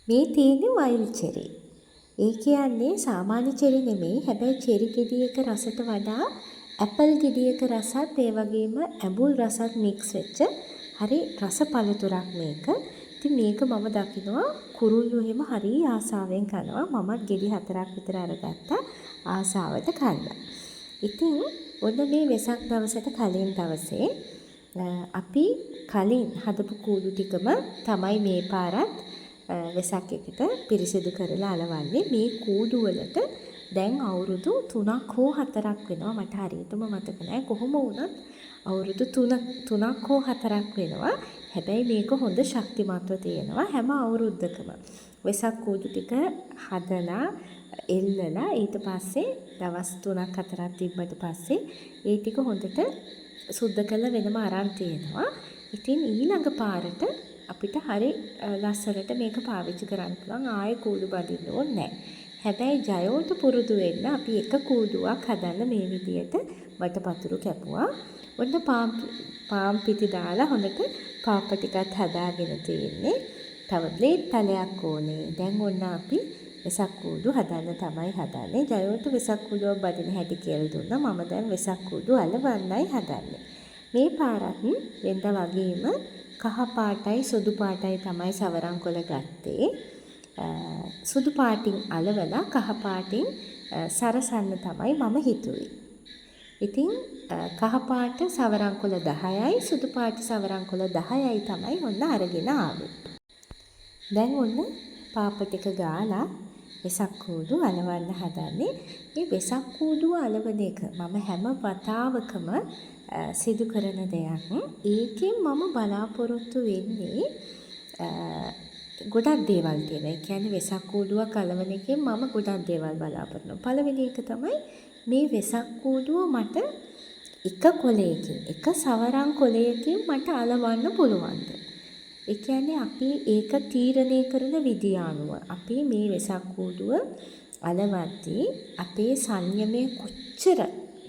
මේ තියෙන්නේ wild cherry. ඒ කියන්නේ සාමාන්‍ය චෙරි නෙමෙයි. හැබැයි චෙරි ගෙඩියක රසට වඩා ඇපල් ගෙඩියක රසත් ඒ වගේම ඇඹුල් රසත් මික්ස් වෙච්ච හරි රස පළතුරක් මේක. ඉතින් මේක මම දකිනවා කුරුල්ලෝ එහෙම හරි ආසාවෙන් කනවා. මමත් ගෙඩි 4ක් විතර අරගත්තා ආසාවට කන්න. ඉතින් ඔන්න මේ වෙසක් දවසට කලින් දවසේ අපි කලින් හදපු කූඩු ටිකම තමයි මේ පාරත් වෙසක් එකට පිරිසිදු කරලා අලවන්නේ. මේ කූඩු වලට දැන් අවුරුදු 3ක් හෝ 4ක් වෙනවා. මට හරියටම මතක නැහැ. කොහොම වුණත් අවුරුදු 3ක් හෝ 4ක් වෙනවා. හැබැයි මේක හොඳ ශක්තිමත්ව තියෙනවා හැම අවුරුද්දකම. වෙසක් කූඩු ටික හදලා එල්ලලා ඊට පස්සේ දවස් 3ක් 4ක් තිබ්බට පස්සේ ඒ ටික හොඳට සුද්ධ කරලා වෙනම අරන් තියෙනවා. ඉතින් ඊළඟ පාරට අපිට හරි ලස්සනට මේක පාවිච්චි කරන්න පුළුවන්. ආයෙ කූඩු බඳින්න ඕනේ නැහැ. හැබැයි ජයෝට පුරුදු වෙන්න අපි එක කූඩුවක් හදන්න මේ විදියට වටපතුරු කැපුවා. ඔන්න පාම් පිටි දාලා හොඳට පාප ටිකක් හදාගෙන තියෙන්නේ. තව බ්ලේඩ් තලයක් ඕනේ. දැන් ඔන්න අපි වෙසක් කූඩු හදන්න තමයි හදන්නේ. ජයෝට වෙසක් කූඩුව බදින හැටි කියලා දුන්නා. මම දැන් වෙසක් කූඩු අලවන්නයි හදන්නේ. මේ පාරත් වෙනද වගේම කහ පාටයි සුදු පාටයි තමයි සවරම් කොළ ගත්තේ. සුදු පාටින් අලවලා කහ පාටින් සරසන්න තමයි මම හිතුවේ. ඉතින් කහ පාට සවරම් කොළ 10යි සුදු පාට සවරම් කොළ 10යි තමයි ඔන්න අරගෙන ආවේ. දැන් ඔන්න පාප ටික ගාලා වෙසක් කූඩු අලවන්න හදන්නේ. මේ වෙසක් කූඩුව අලවන එක මම හැම වතාවකම සිදු කරන දෙයක්. ඒකෙන් මම බලාපොරොත්තු වෙන්නේ ගොඩක් දේවල් තියෙනවා. ඒ කියන්නේ වෙසක් කූඩුවක් අලවන එකෙන් මම ගොඩක් දේවල් බලාපොරොත්තු වෙනවා. පළවෙනි එක තමයි මේ වෙසක් කූඩුව මට එක කොලයකින් එක සවරම් කොලයකින් මට අලවන්න පුළුවන්ද? ඒ කියන්නේ අපි ඒක තීරණය කරන විදිය අනුව අපි මේ වෙසක් කූඩුව අලවද්දී අපේ සංයමය කොච්චර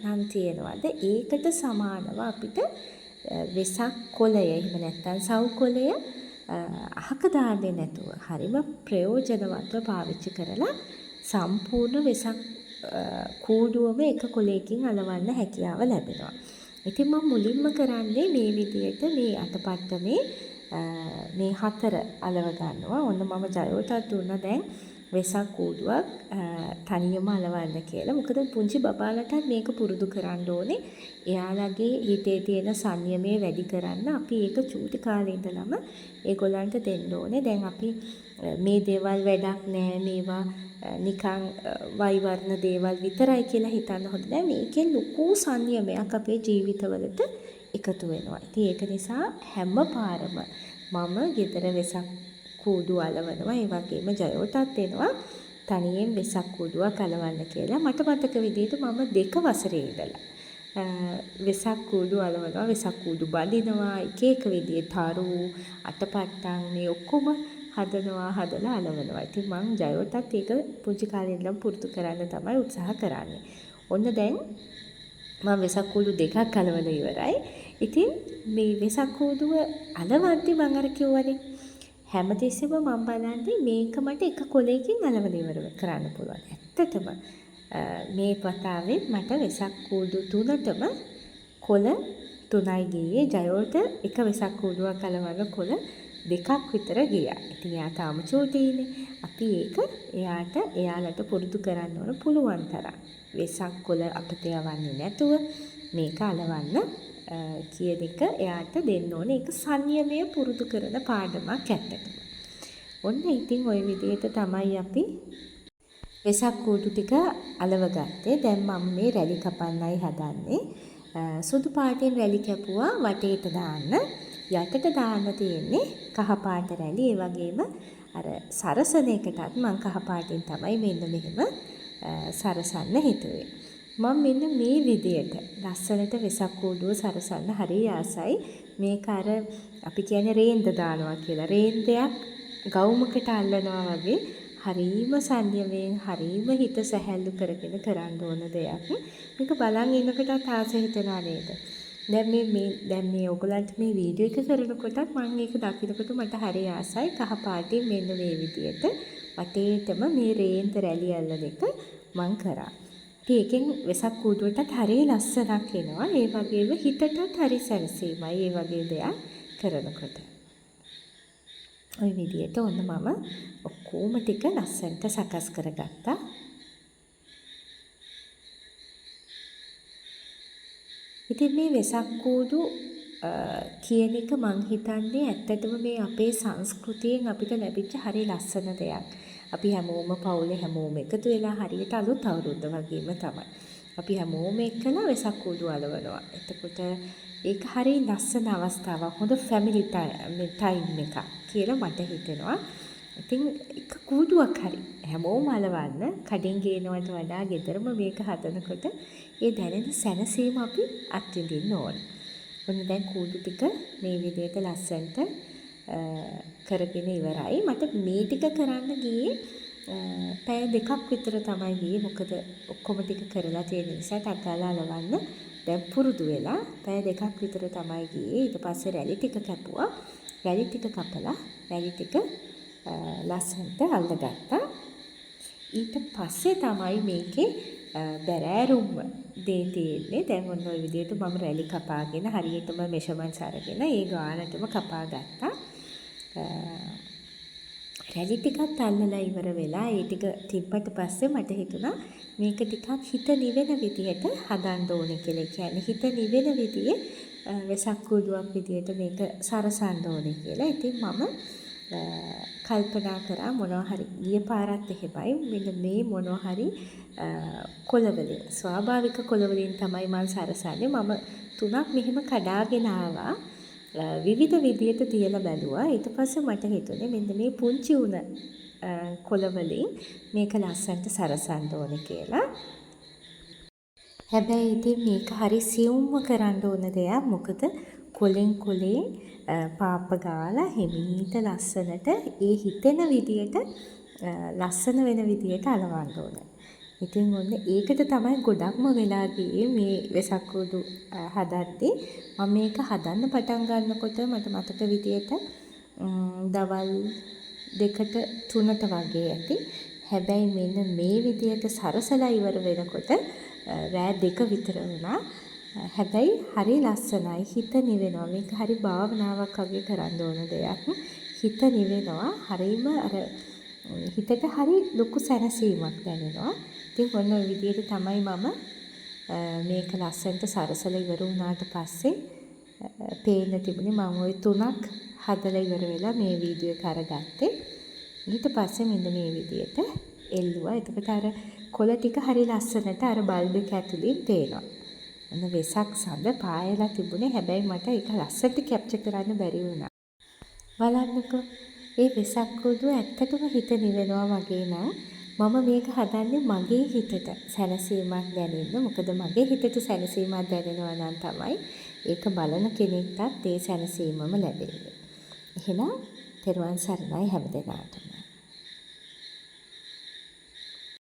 නම් තියෙනවද ඒකට සමානව අපිට වෙසක් කොලය එහෙම නැත්නම් සව් කොලය අහක දාන්නේ නැතුව හරිම ප්‍රයෝජනවත්ව පාවිච්චි කරලා සම්පූර්ණ වෙසක් කූඩුවම එක කොලයකින් අලවන්න හැකියාව ලැබෙනවා. ඉතින් මම මුලින්ම කරන්නේ මේ විදියට මේ අතපට්ටමේ මේ 4 අලව ගන්නවා. ඔන්න මම ජයෝටත් දුන්නා දැන් වෙසක් කූඩුවක් තනියම අලවන්න කියලා. මොකද පුංචි බබාලටත් මේක පුරුදු කරන්න ඕනේ. එයාලගේ හිතේ තියෙන සංයමය වැඩි කරන්න අපි ඒක චූටි කාලේ ඉඳලම ඒගොල්ලන්ට දෙන්න ඕනේ. දැන් අපි මේ දේවල් වැඩක් නෑ මේවා නිකන් වෛවර්ණ දේවල් විතරයි කියලා හිතන්න හොඳ නෑ. මේකෙන් ලොකු සංයමයක් අපේ ජීවිතවලට එකතු වෙනවා. ඉතින් ඒක නිසා හැම පාරම මම ගෙදර වෙසක් කූඩු අලවනවා. ඒ වගේම ජයෝටත් දෙනවා තනියෙන් වෙසක් කූඩුවක් අලවන්න කියලා. මට මතක විදිහට මම 2 වසරේ ඉඳලා වෙසක් කූඩු අලවනවා, වෙසක් කූඩු බඳිනවා, එක එක විදිහේ තරු, අටපට්ටම් මේ ඔක්කොම හදලා අලවනවා. ඉතින් මම ජයෝටත් ඒක පුංචි කාලේ ඉඳන් පුරුදු කරන්න තමයි උත්සාහ කරන්නේ. ඔන්න දැන් මම වෙසක් කූඩු 2ක් අලවලා ඉවරයි. ඉතින් මේ වෙසක් කූඩුව අලවද්දි මම අර කිව්වනේ හැමතිස්සෙම මම බලන්නේ මේක මට එක කොලයකින් අලවලා ඉවර කරන්න පුළුවන්. ඇත්තටම මේ වතාවේ මට වෙසක් කූඩු 3ටම කොළ 3යි ගියේ. ජයෝට එක වෙසක් කූඩුවක් අලවන්න කොළ 2ක් විතර ගියා. ඉතින් එයා තාම චූටිනේ. අපි ඒක එයාලට පුරුදු කරන්න ඕන පුළුවන් තරම්. වෙසක් කොළ අපිට යවන්නේ නැතුව මේක අලවන්න කියන එක එයාට දෙන්න ඕනේ. ඒක සංයමය පුරුදු කරන පාඩමක් ඇත්තටම. ඔන්න ඉතින් ওই විදිහට තමයි අපි වෙසක් කූඩු ටික අලවගත්තේ. දැන් මම මේ රැලි කපන්නයි හදන්නේ. සුදු පාටින් රැලි කැපුවා වටේට දාන්න. යටට දාන්න තියෙන්නේ කහ පාට රැලි. ඒ වගේම අර සරසන එකටත් මම කහ පාටින් තමයි මෙන්න මෙහෙම සරසන්න හිතුවේ. මම මෙන්න මේ විදියට ලස්සනට වෙසක් කූඩුව සරසන්න හරිය ආසයි. මේක අර අපි කියන්නේ රේන්ද දානවා කියලා. රේන්දයක් ගවුමකට අල්ලනවා වගේ හරීම සංයමයෙන් හරීම හිත සැහැල්ලු කරගෙන කරන්න ඕන දෙයක්. මේක බලන් ඉන්නකොටත් ආස හිතෙනවා නේද? දැන් මේ ඔයගලන්ට මේ වීඩියෝ එක කරනකොටත් මම මේක දකිනකොට මට හරි ආසයි. කහ පාටින් මෙන්න මේ විදියට වටේටම මේ රේන්ද රැලි අල්ලන එක මම කරා. ඉතින් ඒකෙන් වෙසක් කූඩුවටත් හරි ලස්සනක් එනවා. ඒ වගේම හිතටත් හරි සැනසීමයි ඒ වගේ දෙයක් කරනකොට. ওই විදියට ඔන්න මම ඔක්කොම ටික ලස්සනට සකස් කරගත්තා. ඉතින් මේ වෙසක් කූඩු කියන එක මං හිතන්නේ ඇත්තටම මේ අපේ සංස්කෘතියෙන් අපිට ලැබිච්ච හරි ලස්සන දෙයක්. අපි හැමෝම පවුලේ හැමෝම එකතු වෙලා හරියට අලුත් අවුරුද්ද වගේම තමයි. අපි හැමෝම එක්කලා වෙසක් කූඩු අලවනවා. එතකොට ඒක හරි ලස්සන අවස්ථාවක්. හොඳ ෆැමිලි ටයිම් එකක් කියලා මට හිතෙනවා. ඉතින් එක කූඩුවක් හරි හැමෝම අලවන්න කඩෙන් ගේනවට වඩා ගෙදරම මේක හදනකොට ඒ දැනෙන සැනසීම අපි අත්විඳින්න ඕන. ඔන්න දැන් කූඩු ටික මේ විදිහට ලස්සනට කරගෙන ඉවරයි. මට මේ ටික කරන්න ගියේ පැය 2ක් විතර තමයි ගියේ. මොකද ඔක්කොම ටික කරලා තියෙන නිසා ටක්ගාලා අලවන්න දැන් පුරුදු වෙලා පැය 2ක් විතර තමයි ගියේ. ඊට පස්සේ රැලි ටික කැපුවා. රැලි ටික කපලා රැලි ටික ලස්සනට අල්ලගත්තා. ඊට පස්සේ තමයි මේකේ බැරෑරුම් දේ තියෙන්නේ. දැන් ඔන්න ඔය විදිහට මම රැලි කපාගෙන හරියටම මෙෂර්මන්ට්ස් අරගෙන ඒ ගානටම කපා ගත්තා. රැලි ටිකත් අල්ලලා ඉවර වෙලා ඒ ටික තිබ්බට පස්සේ මට හිතුණා මේක ටිකක් හිත නිවෙන විදිහට හදන්න ඕනේ කියලා. කියන්නේ හිත නිවෙන විදිහේ වෙසක් කූඩුවක් විදිහට මේක සරසන්න ඕනේ කියලා. ඉතින් මම කල්පනා කරා මොනවා හරි ගිය පාරත් එහෙමයි මෙන්න මේ මොනවා හරි කොළවලින් ස්වාභාවික කොළවලින් තමයි මම සරසන්නේ. මම 3ක් මෙහෙම කඩාගෙන ආවා. විවිධ විදියට තියලා බැලුවා. ඊට පස්සේ මට හිතුනේ මෙන්න මේ පුංචි උණ කොළවලින් මේක ලස්සනට සරසන්න ඕනේ කියලා. හැබැයි ඉතින් මේක හරි සියුම්ව කරන්න ඕන දෙයක්. මොකද කොලෙන් කොලේ පාප ගාලා හිමීට ලස්සනට ඒ හිතෙන විදියට ලස්සන වෙන විදියට අලවන්න ඕන. ඉතින් ඔන්න ඒකට තමයි ගොඩක්ම වෙලා ගියේ මේ වෙසක් කූඩු හදද්දී. මම මේක හදන්න පටන් ගන්නකොට මට මතක විදියට දවල් 2ට 3ට වගේ ඇති. හැබැයි මෙන්න මේ විදියට සරසලා ඉවර වෙනකොට රෑ 2 විතර වුණා. හැබැයි හරි ලස්සනයි. හිත නිවෙනවා. මේක හරි භාවනාවක් වගේ කරන්න ඕන දෙයක්. හිත නිවෙනවා. හරිම අර හිතට හරි ලොකු සැනසීමක් දැනෙනවා. ඉතින් ඔන්න ඔය විදිහට තමයි මම මේක ලස්සනට සරසලා ඉවර වුණාට පස්සේ පේන්න තිබුණේ මම ওই 3ක් හදලා ඉවර වෙලා මේ වීඩියෝ එක අරගත්තේ. ඊට පස්සේ මෙන්න මේ විදිහට එල්ලුවා. එතකොට අර කොළ ටික හරි ලස්සනට අර බල්බ් එක ඇතුලින් පේනවා. අන්න වෙසක් සඳ පායලා තිබුණේ. හැබැයි මට ඒක ලස්සට කැප්චර් කරන්න බැරි වුණා. බලන්නකෝ ඒ වෙසක් කූඩුව ඇත්තටම හිත නිවෙනවා වගේ නම් මම මේක හදන්නේ මගේ හිතට සැනසීමක් දැනෙන්න. මොකද මගේ හිතට සැනසීමක් දැනෙනවා නම් තමයි ඒක බලන කෙනෙක්ටත් ඒ සැනසීමම ලැබෙන්නේ. එහෙනම් තෙරුවන් සරණයි හැමදෙනාටම.